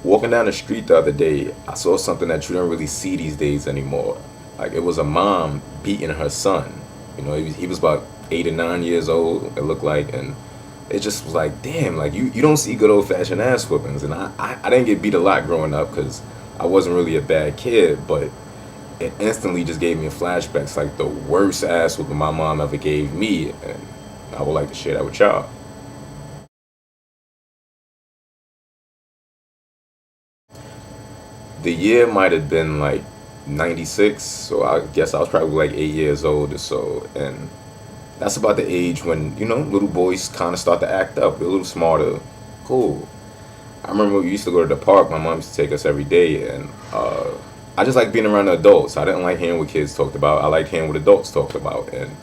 Walking down the street the other day, I saw something that you don't really see these days anymore. Like, it was a mom beating her son. He was about 8 or 9 years old, it looked like, and it just was like, damn, like you don't see good old fashioned ass whoopings. And I didn't get beat a lot growing up because I wasn't really a bad kid, but it instantly just gave me a flashback. It's like the worst ass whooping my mom ever gave me, and I would like to share that with y'all. The year might have been like 96, so I guess I was probably like 8 years old or so. And that's about the age when, little boys kind of start to act up. They're a little smarter. Cool. I remember we used to go to the park. My mom used to take us every day, and I just like being around the adults. I didn't like hearing what kids talked about. I liked hearing what adults talked about. And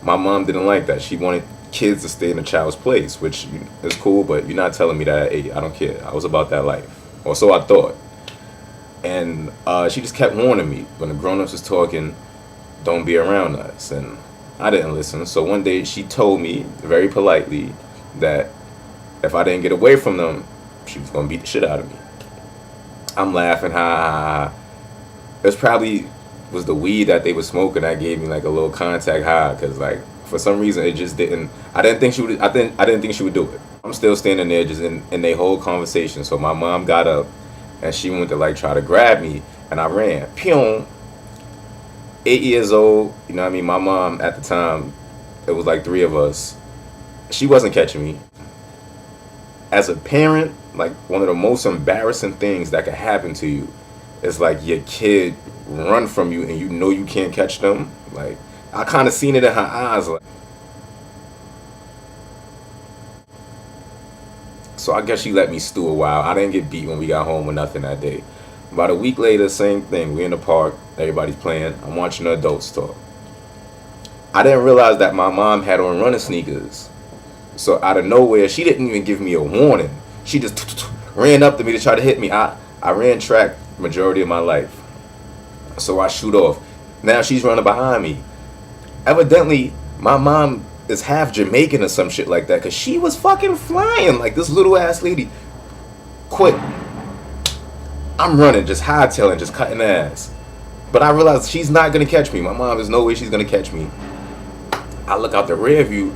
my mom didn't like that. She wanted kids to stay in a child's place, which is cool, but you're not telling me that at 8. I don't care. I was about that life. Or so I thought. And she just kept warning me when the grown-ups was talking, don't be around us. And I didn't listen. So one day she told me very politely that if I didn't get away from them, she was gonna beat the shit out of me. I'm laughing, ha ha ha. It was probably was the weed that they were smoking that gave me like a little contact high, because like for some reason it just didn't. I didn't think she would. I didn't think she would do it. I'm still standing there just in their whole conversation. So my mom got up and she went to like try to grab me, and I ran. Pew. 8 years old. You know what I mean? My mom at the time, it was like three of us. She wasn't catching me. As a parent, like one of the most embarrassing things that could happen to you is like your kid run from you and you know you can't catch them. Like I kind of seen it in her eyes. Like, so I guess she let me stew a while. I didn't get beat when we got home or nothing that day. About a week later, same thing. We in the park. Everybody's playing. I'm watching the adults talk. I didn't realize that my mom had on running sneakers. So out of nowhere, she didn't even give me a warning. She just ran up to me to try to hit me. I ran track majority of my life. So I shoot off. Now she's running behind me. Evidently, my mom is half Jamaican or some shit like that, because she was fucking flying like this little ass lady. Quick. I'm running, just hightailing, just cutting ass. But I realized she's not gonna catch me. My mom, there's no way she's gonna catch me. I look out the rear view.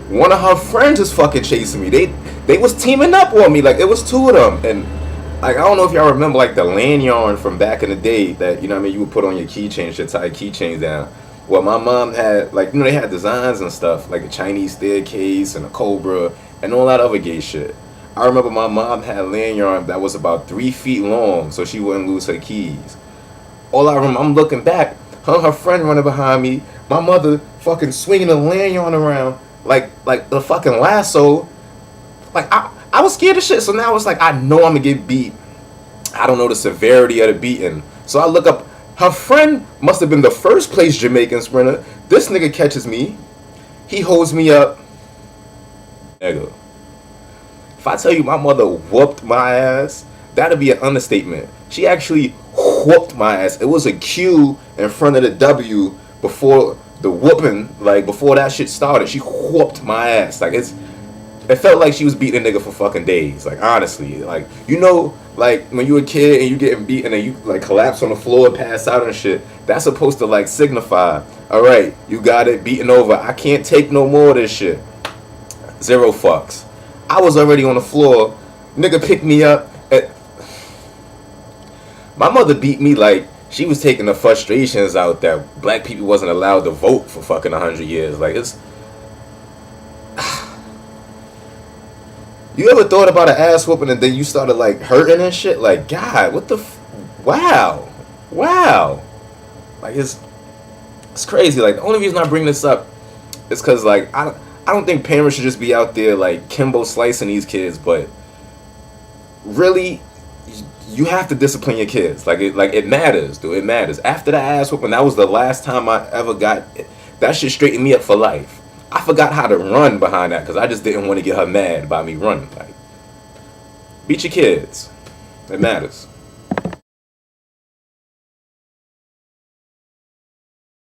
One of her friends is fucking chasing me. They was teaming up on me. Like it was two of them. And like I don't know if y'all remember like the lanyard from back in the day that, you know what I mean, you would put on your keychain, shit, tie your keychains down. Well, my mom had like, they had designs and stuff, like a Chinese staircase and a cobra and all that other gay shit. I remember my mom had a lanyard that was about 3 feet long so she wouldn't lose her keys. All I remember, I'm looking back, her friend running behind me, my mother fucking swinging a lanyard around like the fucking lasso. Like I was scared of shit. So now it's like I know I'm gonna get beat. I don't know the severity of the beating. So I look up. Her friend must have been the first place Jamaican sprinter. This nigga catches me. He holds me up. Nigga. If I tell you my mother whooped my ass, that'd be an understatement. She actually whooped my ass. It was a Q in front of the W before the whooping, like before that shit started. She whooped my ass. Like it felt like she was beating a nigga for fucking days. Like honestly, like like when you a kid and you getting beaten and you like collapse on the floor and pass out and shit. That's supposed to like signify, all right, you got it, beaten over. I can't take no more of this shit. Zero fucks. I was already on the floor. Nigga picked me up. My mother beat me like she was taking the frustrations out that black people wasn't allowed to vote for fucking 100 years. Like it's. You ever thought about an ass whooping and then you started like hurting and shit? Like God, what the? Wow. Like it's crazy. Like the only reason I bring this up is because like I don't think parents should just be out there like Kimbo slicing these kids, but really you have to discipline your kids. Like it matters, dude. It matters. After that ass whooping, that was the last time I ever got that shit straightened me up for life. I forgot how to run behind that because I just didn't want to get her mad by me running. Like beat your kids. It matters.